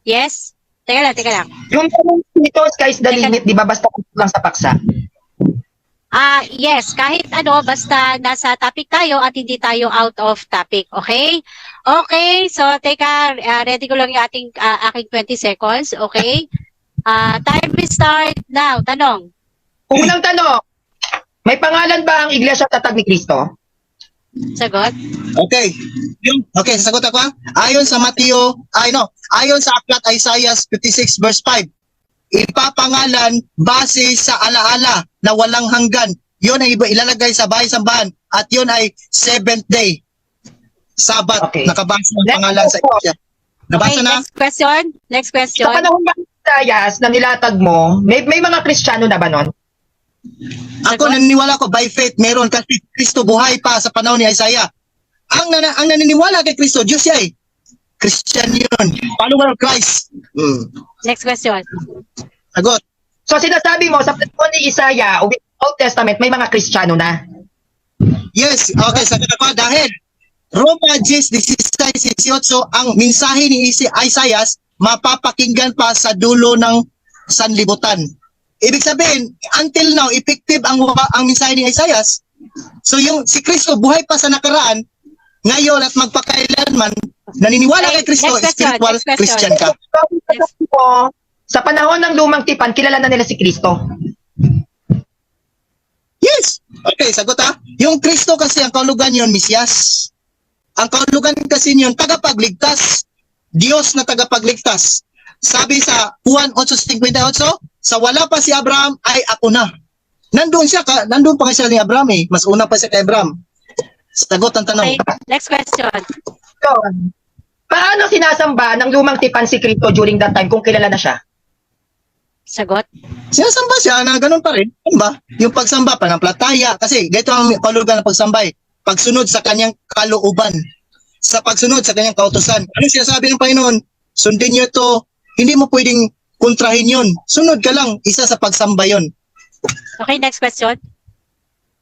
Yes? Teka lang. Yung tanong dito, sky's the limit, di ba? Basta lang sa paksa. Yes, kahit ano, basta nasa topic tayo at hindi tayo out of topic, okay? Okay, so teka, ready ko lang yung aking 20 seconds, okay? Time will start now. Tanong. Unang tanong, may pangalan ba ang Iglesia Tatag ni Cristo? Sagot. Okay. Okay, sasagot ako. Ayon sa ayon sa aklat Isaiah 56 verse 5, ipapangalan base sa alaala na walang hanggan. Yun ay ilalagay sa bahay-sambahan at yun ay 7th day. Sabat. Okay. Nakabasa ang pangalan sa Iglesia. Nabasa Okay, na? next question. Sa panahon ba ng Isaias na nilatag mo, may mga Kristiyano na ba nun? Ako naniniwala ko by faith meron kasi Kristo buhay pa sa panahon ni Isaiah. Ang naniniwala kay Kristo, Diyos siya eh. Christian yun. Follower of Christ. Next question. Sagot. So sinasabi mo, sa panahon ni Isaiah, with Old Testament, may mga Kristiyano na. Yes, okay, sagot ako dahil Roma 10:16-18 ang mensahe ni Isaiah mapapakinggan pa sa dulo ng sanlibutan. Ibig sabihin, until now, effective ang mensahe ni Isaiah. So si Kristo buhay pa sa nakaraan, ngayon at magpakailanman, naniniwala kay Kristo, spiritual Christian ka. Sa panahon ng lumang tipan, kilala na nila si Kristo. Yes! Okay, sagot ha. Yung Kristo kasi, ang kaulugan yun, Mesias. Ang kaulugan kasi yun, tagapagligtas. Diyos na tagapagligtas. Sabi sa Juan 8:58, sa wala pa si Abraham ay ako na. Nandun pa kasi ni Abraham eh. Mas una pa siya kay Abraham. Sagot ang tanong. Okay, next question. So, paano sinasamba ng lumang tipan si Kristo during that time kung kilala na siya? Sagot. Sinasamba siya na ganun pa rin. Ano ba? Yung pagsamba, panampalataya. Kasi dito ang kaulugan ng pagsambay. Pagsunod sa kanyang kalooban. Sa pagsunod sa kanyang kautusan. Ano sinasabi ng Panginoon? Sundin niyo ito. Hindi mo pwedeng kontrahin yun. Sunod ka lang. Isa sa pagsamba yun. Okay, next question.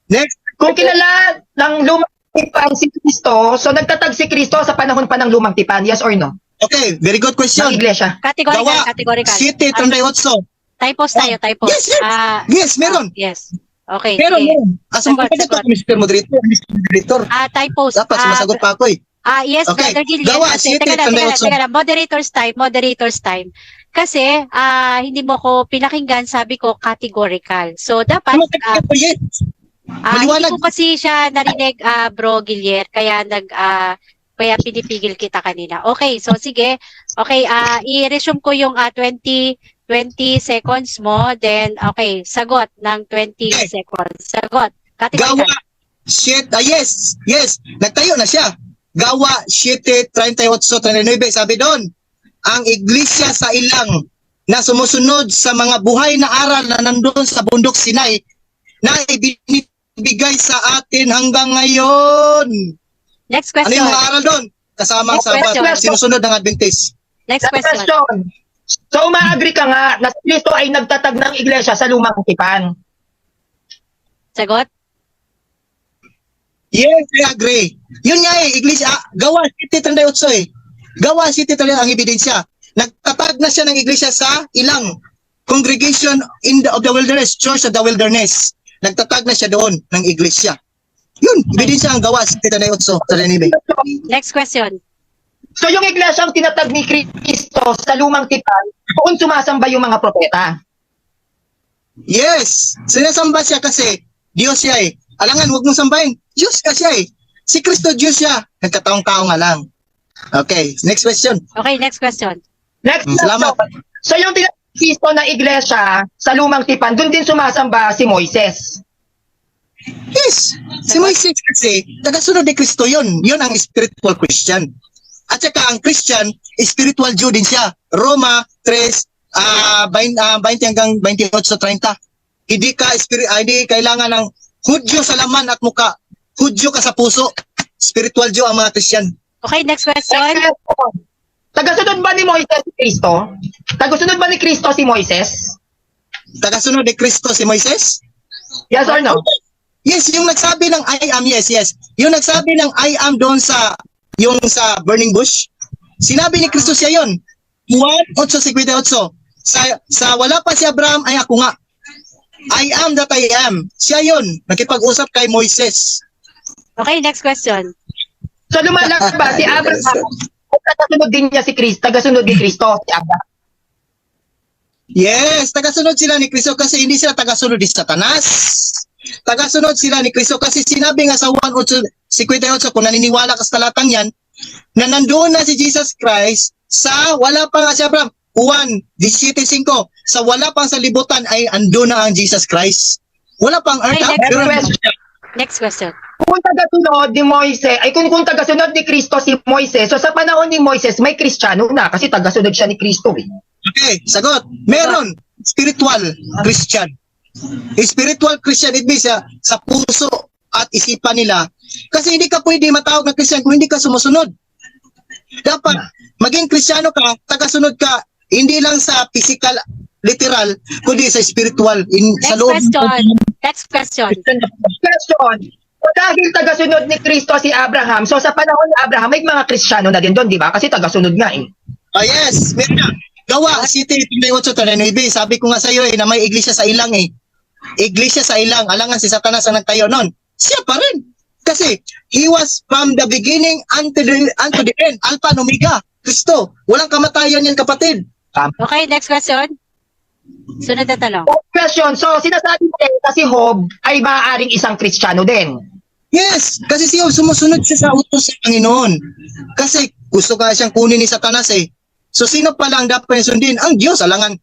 Next. Kung kilala ng lumang tipan si Kristo, so nagtatag si Kristo sa panahon pa ng lumang tipan, yes or no? Okay, very good question. Ng Iglesia. Categorical. City 38. Typos tayo, typos. Yes, yes. Yes, meron. Yes. Okay. Meron, sige. meron. Asang Sagot, pagkita sagot. ko, Mr. Moderator. Typos. Dapat sumasagot pa ako eh. Yes, Okay. Brother Gillian. Gawa, Kasi, City teka lang. 38. Moderators time. Kasi, hindi mo ko pinakinggan, sabi ko, categorical. So, dapat, Yes. hindi Maliwanag. ko kasi siya narinig, Bro Gillier, kaya kaya pinipigil kita kanina. Okay, so sige. Okay, i-resume ko yung 20 seconds mo, then okay, sagot ng 20 Okay. seconds. Sagot. Gawa, Categorical. yes. Nagtayo na siya. Gawa, 7:38-39, sabi doon, ang iglesia sa ilang na sumusunod sa mga buhay na aral na nandun sa bundok Sinai na ibinibigay sa atin hanggang ngayon. Next Ano question. yung mga aral doon? Kasama ang Next sabat, question. sinusunod ng Adventist. Next Next question. question. So, umaagree ka nga na si Kristo ay nagtatag ng Iglesia sa lumang tipan. Sagot. Yes, I agree. Yun nga eh, iglesia, Gawa City 38 eh. Gawa City 38 ang ebidensya. Nagtatag na siya ng iglesia sa ilang congregation of the wilderness, Church of the Wilderness. Nagtatag na siya doon ng iglesia. Yun, ebidensya ang Gawa City 38. Next question. So, yung Iglesia ang tinatag ni Kristo sa lumang tipan, doon sumasamba yung mga propeta. Yes, sinasamba siya kasi Diyos siya eh. Alangan, huwag mong sambahin. Diyos ka siya eh. Si Kristo Diyos siya. Nagkataong-tao nga lang. Okay, next question. Okay, next question. Next Salamat. question. So, yung tinatag ni Kristo ng Iglesia sa lumang tipan, doon din sumasamba si Moises. Yes, si Moises kasi tagasunod ni Kristo yun. Yun ang spiritual Christian. At saka ang Christian, spiritual Jew din siya. Roma 3, 20 hanggang 28-30. Hindi kailangan ng Hudyo sa laman at muka. Hudyo ka sa puso. Spiritual Jew ang mga Christian. Okay, next question. Tagasunod ba ni Moises si Kristo? Tagasunod ba ni Kristo si Moises? Tagasunod ni Kristo si Moises? Yes or no? Yes, yung nagsabi ng I am, yes. Yung nagsabi ng I am doon sa burning bush, sinabi ni Kristo siya yon. Juan 8:58. Sa wala pa si Abraham ay ako nga. I am that I am. Siya yun. Nakipag-usap kay Moises. Okay, next question. So lumalabas ba si Abraham? Tagasunod din niya si Kristo, tagasunod ni Kristo si Abraham. Yes, tagasunod sila ni Kristo kasi hindi sila tagasunod ni Satanas. Tagasunod sila ni Kristo kasi sinabi nga sa Juan 8:58 kung naniniwala ka sa talatang yan na nandoon na si Jesus Christ sa wala pa nga si Abraham. Juan 17:5 sa wala pang sa libutan ay andun na ang Jesus Christ. Wala pang earth. Okay, Next pero question. Next question. Kung tagasunod ni Moises, ay kung tagasunod ni Kristo si Moises, so sa panahon ni Moises, may Kristiyano na kasi tagasunod siya ni Kristo eh. Okay, sagot. Meron spiritual Christian. Spiritual Christian, it means sa puso at isipan nila. Kasi hindi ka pwede matawag na Christian kung hindi ka sumusunod. Dapat maging Kristiyano ka, tagasunod ka, hindi lang sa physical, literal, kundi sa spiritual. Sa Next loob. question. Next question. Question. So, dahil tagasunod ni Kristo si Abraham, so sa panahon ni Abraham, may mga Kristiyano na din doon, di ba? Kasi tagasunod nga eh. Oh yes, meron na. Gawa, City 38:39. Sabi ko nga sa iyo na may iglesia sa ilang eh. Iglesia sa ilang, alangan si Satanas ang nagtayo noon. Siya pa rin. Kasi, he was from the beginning unto the end. Alpha and Omega. Kristo. Walang kamatayan yan, kapatid. Okay, next question. Sunod na tanong. Question. So, sinasabi mo na si Job ay maaaring isang Kristiyano din. Yes, kasi siya sumusunod siya sa utos ng Panginoon. Kasi gusto ka siyang kunin ni Satanas eh. So sino pala ang dapat sundin? Ang Diyos, alangan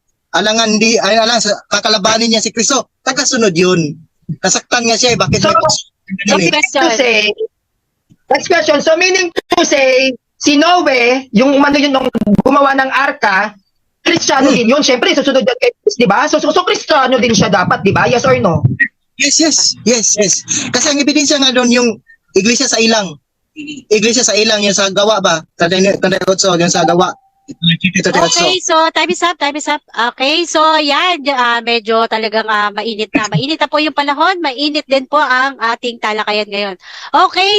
sa kakalabanin niya si Kristo. Tagasunod yun. Nasaktan nga siya eh. Bakit So, may next question. So, meaning to say, si Noe, yung umano yun nung gumawa ng arka, Kristiyano din yun. Siyempre, susunod yan kay Kristo, di ba? So, Kristiyano din siya dapat, di ba? Yes or no? Yes. Kasi ang ebidensya nga doon yung iglesia sa ilang. Iglesia sa ilang yung sa gawa ba? Tandayotso, yung sa gawa. Okay, so time is up. Okay, so yan, medyo talagang mainit na. Mainit na po yung panahon, mainit din po ang ating talakayan ngayon. Okay.